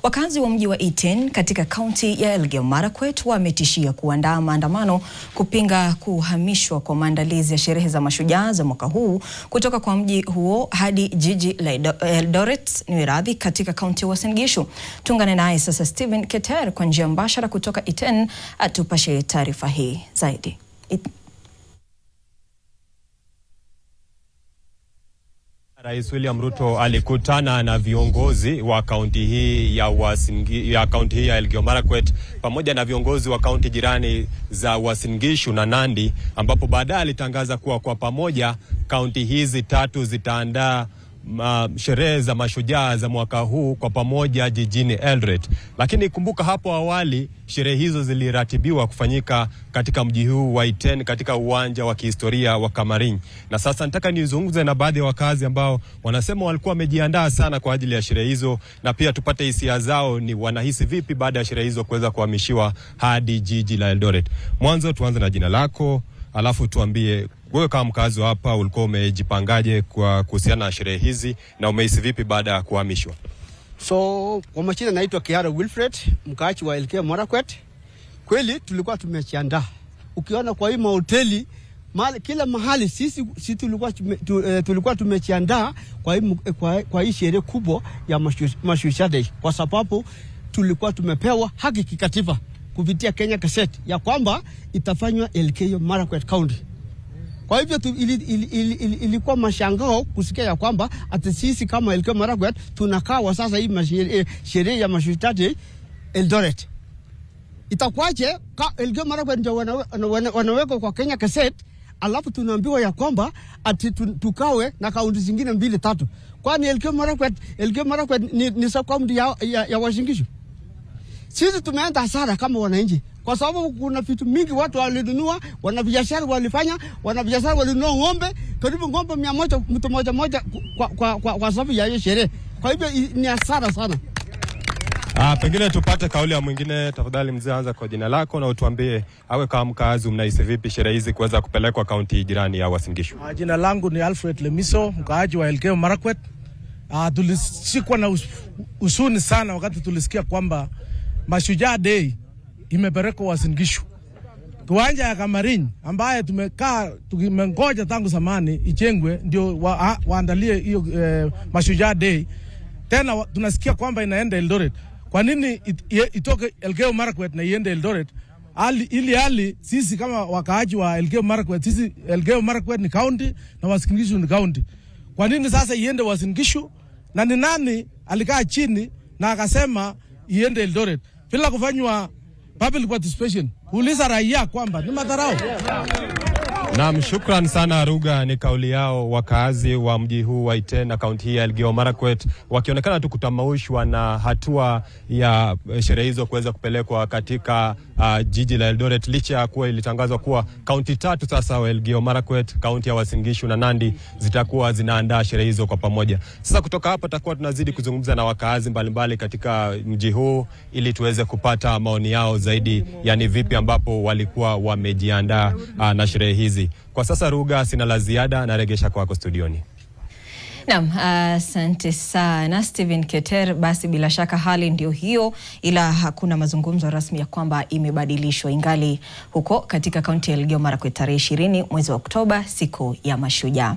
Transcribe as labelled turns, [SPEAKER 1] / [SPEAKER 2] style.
[SPEAKER 1] Wakazi wa mji wa Iten katika kaunti ya Elgeyo Marakwet wametishia kuandaa maandamano kupinga kuhamishwa kwa maandalizi ya sherehe za mashujaa za mwaka huu kutoka kwa mji huo hadi jiji la Eldoret katika kaunti ya Uasin Gishu. Tuungane naye sasa Stephen Keter kwa njia mbashara kutoka Iten atupashe taarifa hii zaidi.
[SPEAKER 2] Rais William Ruto alikutana na viongozi wa kaunti hii ya Elgeyo Marakwet pamoja na viongozi wa kaunti jirani za Uasin Gishu na Nandi, ambapo baadaye alitangaza kuwa kwa pamoja kaunti hizi tatu zitaandaa sherehe za mashujaa za mwaka huu kwa pamoja jijini Eldoret. Lakini kumbuka hapo awali sherehe hizo ziliratibiwa kufanyika katika mji huu wa Iten katika uwanja wa kihistoria wa Kamarin. Na sasa nataka nizungumze na baadhi ya wakazi ambao wanasema walikuwa wamejiandaa sana kwa ajili ya sherehe hizo, na pia tupate hisia zao, ni wanahisi vipi baada ya sherehe hizo kuweza kuhamishiwa hadi jiji la Eldoret. Mwanzo tuanze na jina lako, alafu tuambie wewe kama mkazi hapa ulikuwa umejipangaje kwa kuhusiana na sherehe hizi na umehisi vipi baada ya kuhamishwa?
[SPEAKER 3] So kwa majina naitwa Kiara Wilfred, mkaaji wa Elgeyo Marakwet. Kweli tulikuwa tumejiandaa. Ukiona kwa hii mahoteli kila mahali sisi tulikuwa tumejiandaa kwa hii sherehe kubwa ya Mashujaa Day, kwa sababu tulikuwa tumepewa haki kikatiba kupitia Kenya Gazette ya kwamba itafanywa Elgeyo Marakwet County. Kwa hivyo ilikuwa mashangao kusikia ya kwamba ati sisi kama Elgeyo Marakwet tunakaa sasa hii sherehe ya Mashujaa Day Eldoret. Itakuwaje Elgeyo Marakwet ndio wanaweka kwa Kenya Gazette, alafu tunaambiwa ya kwamba ati tukawe na kaunti zingine 2-3. Kwani Elgeyo Marakwet ni kaunti ya Uasin Gishu. Sisi tumeenda hasara kama wananchi, kwa sababu kuna vitu mingi watu walinunua, wanabiashara walifanya, wanabiashara walinunua ng'ombe, karibu ng'ombe 100 mtu moja kwa sababu ya hiyo sherehe. Kwa hivyo ni hasara sana.
[SPEAKER 2] Pengine tupate kauli ya mwingine. Tafadhali mzee, anza kwa jina lako na utuambie awe kama mkazi mnahisi vipi sherehe hizi kuweza kupelekwa kaunti jirani ya Uasin Gishu.
[SPEAKER 4] Jina langu ni Alfred Lemiso, mkaaji wa Elgeyo Marakwet. Tulishikwa na usuni sana wakati tulisikia kwamba Mashujaa Day imepelekwa Uasin Gishu. Kiwanja ya Kamarin ambaye tumengoja tangu zamani ijengwe ndio waandalie hiyo Mashujaa Day. Tena tunasikia kwamba inaenda Eldoret. Kwa nini itoke Elgeyo Marakwet na iende Eldoret? Ili sisi kama wakaaji wa Elgeyo Marakwet, sisi Elgeyo Marakwet ni county na Uasin Gishu ni county. Kwa nini sasa iende Uasin Gishu? Na ni nani alikaa chini na akasema iende Eldoret bila kufanywa public participation, kuuliza raia kwamba ni madharau?
[SPEAKER 2] Naam, shukran sana Ruga. Ni kauli yao wakazi wa mji huu wa Iten na kaunti hii ya Elgeyo Marakwet, wakionekana tu kutamaushwa na hatua ya sherehe hizo kuweza kupelekwa katika jiji la Eldoret, licha ya kuwa ilitangazwa kuwa kaunti tatu sasa wa Elgeyo Marakwet, kaunti ya Uasin Gishu na Nandi zitakuwa zinaandaa sherehe hizo kwa pamoja. Sasa kutoka hapa tutakuwa tunazidi kuzungumza na wakazi mbalimbali katika mji huu ili tuweze kupata maoni yao zaidi, yani vipi ambapo walikuwa wamejiandaa na sherehe hizi. Kwa sasa Ruga, sina la ziada, naregesha kwako studioni.
[SPEAKER 1] Naam, asante sana Stephen Keter. Basi bila shaka hali ndio hiyo, ila hakuna mazungumzo rasmi ya kwamba imebadilishwa, ingali huko katika kaunti ya Elgeyo Marakwet tarehe 20 mwezi wa Oktoba, siku ya Mashujaa.